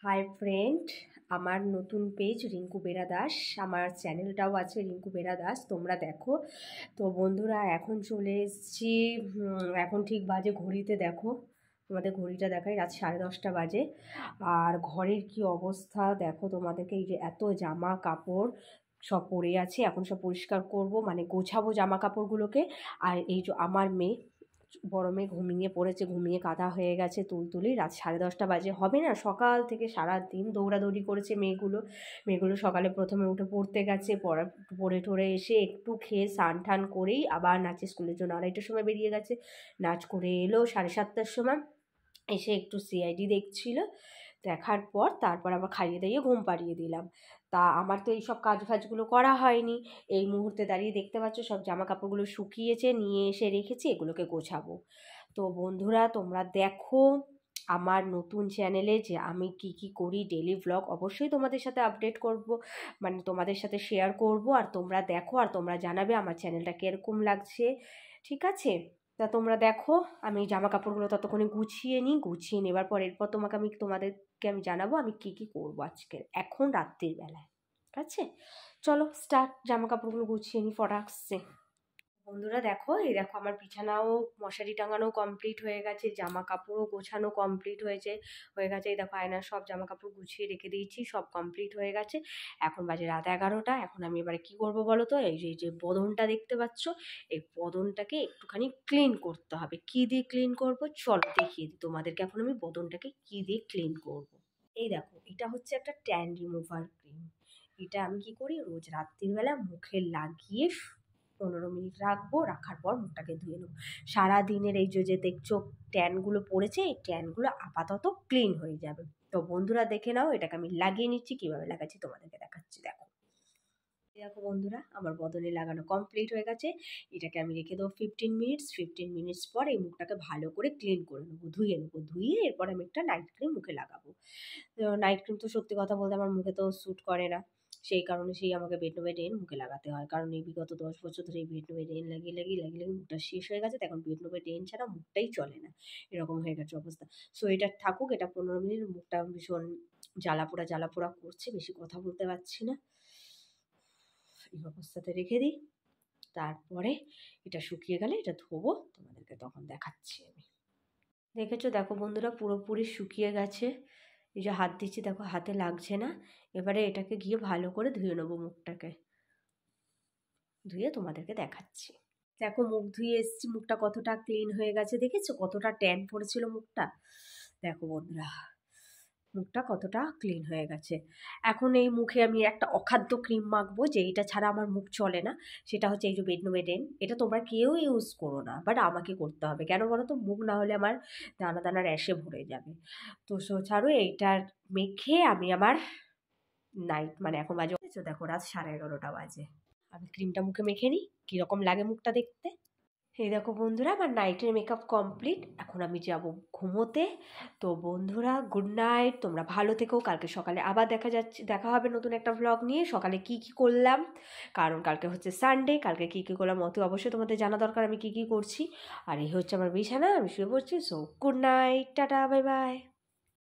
Hi friend, আমার নতুন page Rinku Bera Das, আমার চ্যানেলটাও আছে রিঙ্কু বেরা দাস, তোমরা দেখো। তো বন্ধুরা, এখন চলে এসেছি, এখন ঠিক বাজে ঘড়িতে দেখো, তোমাদের ঘড়িটা দেখাই, রাত 10:30 বাজে। আর ঘরের কি অবস্থা দেখো, তোমাদেরকে এই যে এত জামা কাপড় সব পরে আছে, এখন সব পরিষ্কার করব, মানে গোছাবো জামা কাপড়গুলোকে। আর এই যে আমার মেয়ে, বড় মেয়ে ঘুমিয়ে পড়েছে, ঘুমিয়ে কাঁদা হয়ে গেছে তুলতুলি। রাত 10:30 বাজে, হবে না? সকাল থেকে সারা দিন দৌড়াদৌড়ি করেছে মেয়েগুলো সকালে প্রথমে উঠে পড়তে গেছে, পড়ে ঠরে এসে একটু খেয়ে স্নান টান করেই আবার নাচে স্কুলের জন্য 2:30টার সময় বেরিয়ে গেছে। নাচ করে এলো 7:30টার সময়, এসে একটু সিআইডি দেখছিল, দেখার পর তারপর আবার খাইয়ে দাইয়ে ঘুম পাড়িয়ে দিলাম। তা আমার তো এইসব কাজ ফাজগুলো করা হয়নি। এই মুহূর্তে দাঁড়িয়ে দেখতে পাচ্ছ সব জামা কাপড়গুলো শুকিয়েছে, নিয়ে এসে রেখেছি, এগুলোকে গোছাবো। তো বন্ধুরা, তোমরা দেখো আমার নতুন চ্যানেলে যে আমি কি করি, ডেলি ভ্লগ অবশ্যই তোমাদের সাথে আপডেট করব, মানে তোমাদের সাথে শেয়ার করব। আর তোমরা দেখো, আর তোমরা জানাবে আমার চ্যানেলটা কীরকম লাগছে, ঠিক আছে? তা তোমরা দেখো, আমি জামা কাপড়গুলো ততক্ষণে গুছিয়ে নেবার পর এরপর তোমাদেরকে আমি জানাবো আমি কি করবো আজকে, এখন রাত্রির বেলায়। ঠিক আছে, চলো স্টার্ট। জামা কাপড়গুলো গুছিয়ে নিই ফটাকসে। বন্ধুরা দেখো, এই দেখো আমার বিছানাও মশারি টাঙানো কমপ্লিট হয়ে গেছে, জামা কাপড়ও গোছানো কমপ্লিট হয়ে গেছে। এই দেখো আয়নার সব জামা কাপড় গুছিয়ে রেখে দিয়েছি, সব কমপ্লিট হয়ে গেছে। এখন বাজে রাত 11টা। এখন আমি এবারে কি করব বলো তো? এই যে বদনটা দেখতে পাচ্ছ, এই বদনটাকে একটুখানি ক্লিন করতে হবে। কি দিয়ে ক্লিন করব চলো দেখিয়ে দিই তোমাদেরকে। এখন আমি বদনটাকে কি দিয়ে ক্লিন করব। এই দেখো, এটা হচ্ছে একটা ট্যান রিমুভার ক্রিম। এটা আমি কি করি, রোজ রাত্রিবেলা মুখে লাগিয়ে 15 মিনিট রাখবো, রাখার পর মুখটাকে ধুয়ে নেবো। সারাদিনের এই যে দেখছো ট্যানগুলো পড়েছে, এই ট্যানগুলো আপাতত ক্লিন হয়ে যাবে। তো বন্ধুরা দেখে নাও, এটাকে আমি লাগিয়ে নিচ্ছি, কীভাবে লাগাচ্ছি তোমাদেরকে দেখাচ্ছি। দেখো দেখো বন্ধুরা, আমার বদনে লাগানো কমপ্লিট হয়ে গেছে। এটাকে আমি রেখে দেবো 15 মিনিটস পর এই মুখটাকে ভালো করে ক্লিন করে নেবো, ধুয়ে এরপর আমি একটা নাইট ক্রিম মুখে লাগাবো। নাইট ক্রিম তো সত্যি কথা বলতে আমার মুখে তো স্যুট করে না, সেই কারণে আমাকে বেটনোভেট-এন মুখে লাগাতে হয়। কারণ এই বিগত 10 বছর ধরে এই বেটনোভেট-এন লাগিয়ে মুখটা শেষ হয়ে গেছে। তো এখন বেটনোভেট-এন ছাড়া মুখটাই চলে না, এরকম হয়ে গেছে অবস্থা। সো এটা থাকুক, এটা 15 মিনিট। মুখটা ভীষণ জ্বালা পোড়া করছে, বেশি কথা বলতে পারছি না, এই অবস্থাতে রেখে দিই। তারপরে এটা শুকিয়ে গেলে এটা ধোবো, তোমাদেরকে তখন দেখাচ্ছি আমি। দেখেছো, দেখো বন্ধুরা, পুরোপুরি শুকিয়ে গেছে। এই যে হাত দিচ্ছি, দেখো হাতে লাগছে না। এবারে এটাকে গিয়ে ভালো করে ধুয়ে নেবো মুখটাকে, ধুয়ে তোমাদেরকে দেখাচ্ছি। দেখো মুখ ধুয়ে এসেছি, মুখটা কতটা ক্লিন হয়ে গেছে, দেখেছো কতটা ট্যান পড়েছিল মুখটা। দেখো বন্ধুরা, মুখটা কতটা ক্লিন হয়ে গেছে। এখন এই মুখে আমি একটা অখাদ্য ক্রিম মাখবো, যেইটা ছাড়া আমার মুখ চলে না। সেটা হচ্ছে এই যে বেটনোভেট-এন। এটা তোমরা কেউ ইউজ করো না, বাট আমাকে করতে হবে। কেন বলো তো? মুখ না হলে আমার দানা দানা র্যাশে ভরে যাবে। তো ছাড়ো, এইটার মেখে আমি আমার নাইট, মানে এখন বাজে, দেখো রাত 11:30 বাজে। আমি ক্রিমটা মুখে মেখে নিই, কীরকম লাগে মুখটা দেখতে। এই দেখো বন্ধুরা, আমার নাইটের মেকআপ কমপ্লিট। এখন আমি যাব ঘুমোতে। তো বন্ধুরা, গুড নাইট, তোমরা ভালো থেকো। কালকে সকালে আবার দেখা হবে নতুন একটা ভ্লগ নিয়ে। সকালে কি করলাম, কারণ কালকে হচ্ছে সানডে, কালকে কি করলাম অবশ্যই তোমাদের জানা দরকার, আমি কি করছি। আর এই হচ্ছে আমার বিছানা, আমি শুয়ে পড়ছি। So good night, tata, bye bye.